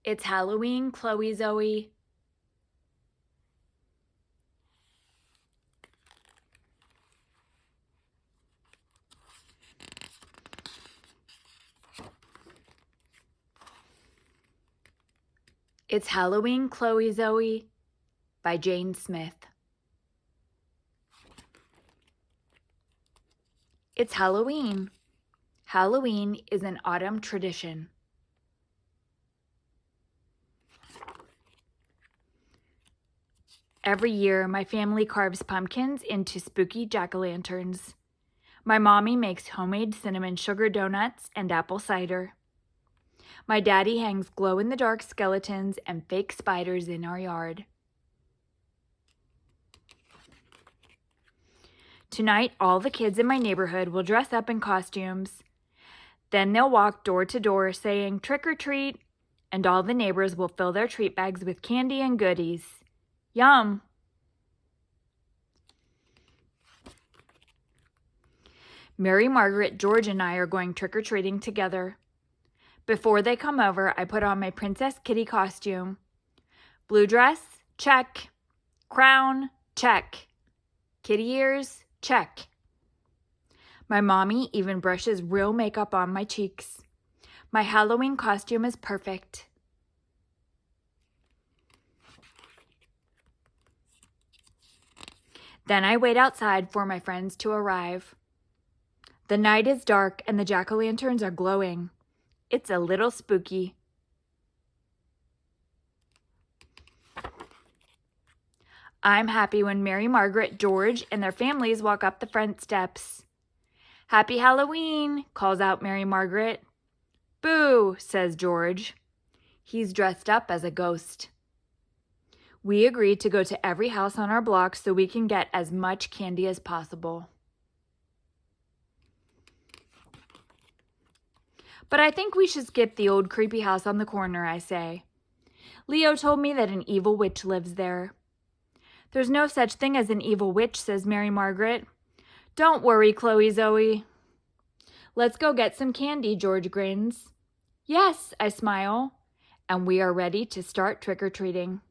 It's Halloween, Chloe Zoe. It's Halloween, Chloe Zoe by Jane Smith. It's Halloween. Halloween is an autumn tradition. Every year, my family carves pumpkins into spooky jack-o'-lanterns. My mommy makes homemade cinnamon sugar donuts and apple cider. My daddy hangs glow-in-the-dark skeletons and fake spiders in our yard. Tonight, all the kids in my neighborhood will dress up in costumes. Then they'll walk door to door saying, "Trick or treat," and all the neighbors will fill their treat bags with candy and goodies. Yum! Mary Margaret, George, and I are going trick-or-treating together. Before they come over, I put on my Princess Kitty costume. Blue dress? Check. Crown? Check. Kitty ears? Check. My mommy even brushes real makeup on my cheeks. My Halloween costume is perfect. Then I wait outside for my friends to arrive. The night is dark and the jack-o'-lanterns are glowing. It's a little spooky. I'm happy when Mary Margaret, George, and their families walk up the front steps. "Happy Halloween," calls out Mary Margaret. "Boo," says George. He's dressed up as a ghost. We agree to go to every house on our block so we can get as much candy as possible. But I think we should skip the old creepy house on the corner, I say. Leo told me that an evil witch lives there. "There's no such thing as an evil witch," says Mary Margaret. "Don't worry, Chloe Zoe." "Let's go get some candy," George grins. "Yes," I smile, and we are ready to start trick-or-treating.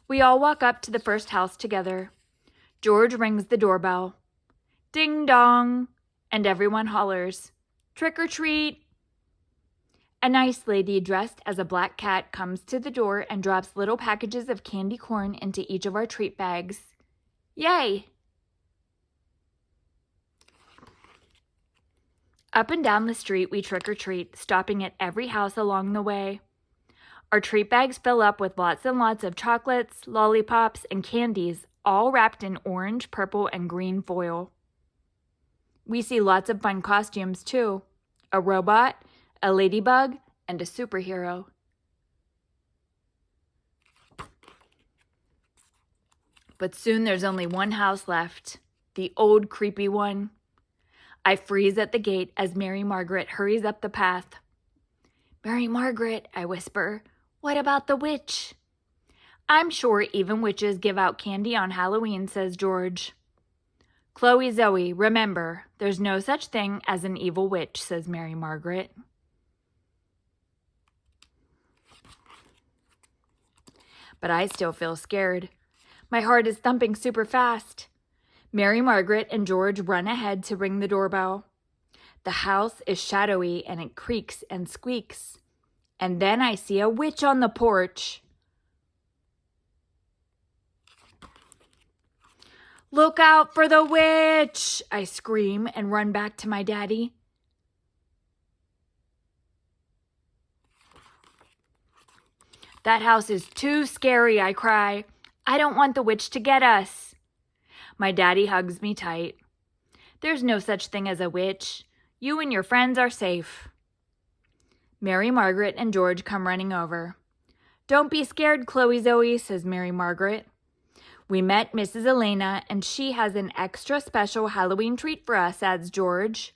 We all walk up to the first house together. George rings the doorbell. Ding dong, and everyone hollers, "Trick or treat!" A nice lady dressed as a black cat comes to the door and drops little packages of candy corn into each of our treat bags. Yay! Up and down the street we trick or treat, stopping at every house along the way. Our treat bags fill up with lots and lots of chocolates, lollipops, and candies, all wrapped in orange, purple, and green foil. We see lots of fun costumes, too. A robot, a ladybug, and a superhero. But soon there's only one house left, the old creepy one. I freeze at the gate as Mary Margaret hurries up the path. "Mary Margaret," I whisper, "what about the witch?" "I'm sure even witches give out candy on Halloween," says George. "Chloe Zoe, remember, there's no such thing as an evil witch," says Mary Margaret. But I still feel scared. My heart is thumping super fast. Mary Margaret and George run ahead to ring the doorbell. The house is shadowy and it creaks and squeaks. And then I see a witch on the porch. "Look out for the witch!" I scream and run back to my daddy. "That house is too scary," I cry. "I don't want the witch to get us." My daddy hugs me tight. "There's no such thing as a witch. You and your friends are safe." Mary Margaret and George come running over. "Don't be scared, Chloe Zoe," says Mary Margaret. "We met Mrs. Elena, and she has an extra special Halloween treat for us," adds George.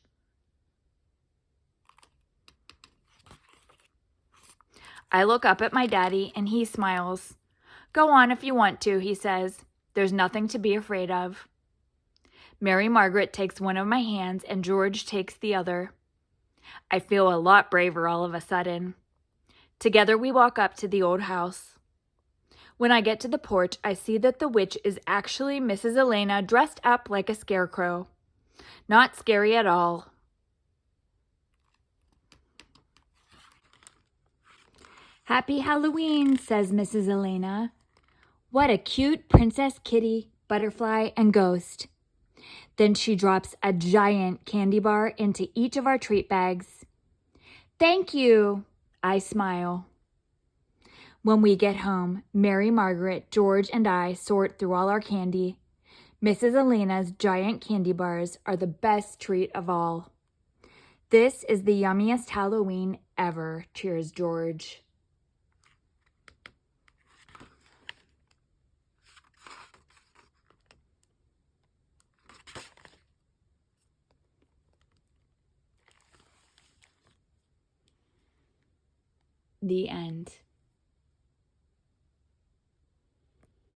I look up at my daddy, and he smiles. "Go on if you want to," he says. "There's nothing to be afraid of." Mary Margaret takes one of my hands, and George takes the other. I feel a lot braver all of a sudden. Together we walk up to the old house. When I get to the porch, I see that the witch is actually Mrs. Elena dressed up like a scarecrow. Not scary at all. "Happy Halloween," says Mrs. Elena. "What a cute Princess Kitty, butterfly, and ghost." Then she drops a giant candy bar into each of our treat bags. "Thank you," I smile. When we get home, Mary Margaret, George, and I sort through all our candy. Mrs. Elena's giant candy bars are the best treat of all. "This is the yummiest Halloween ever," cheers George. The end.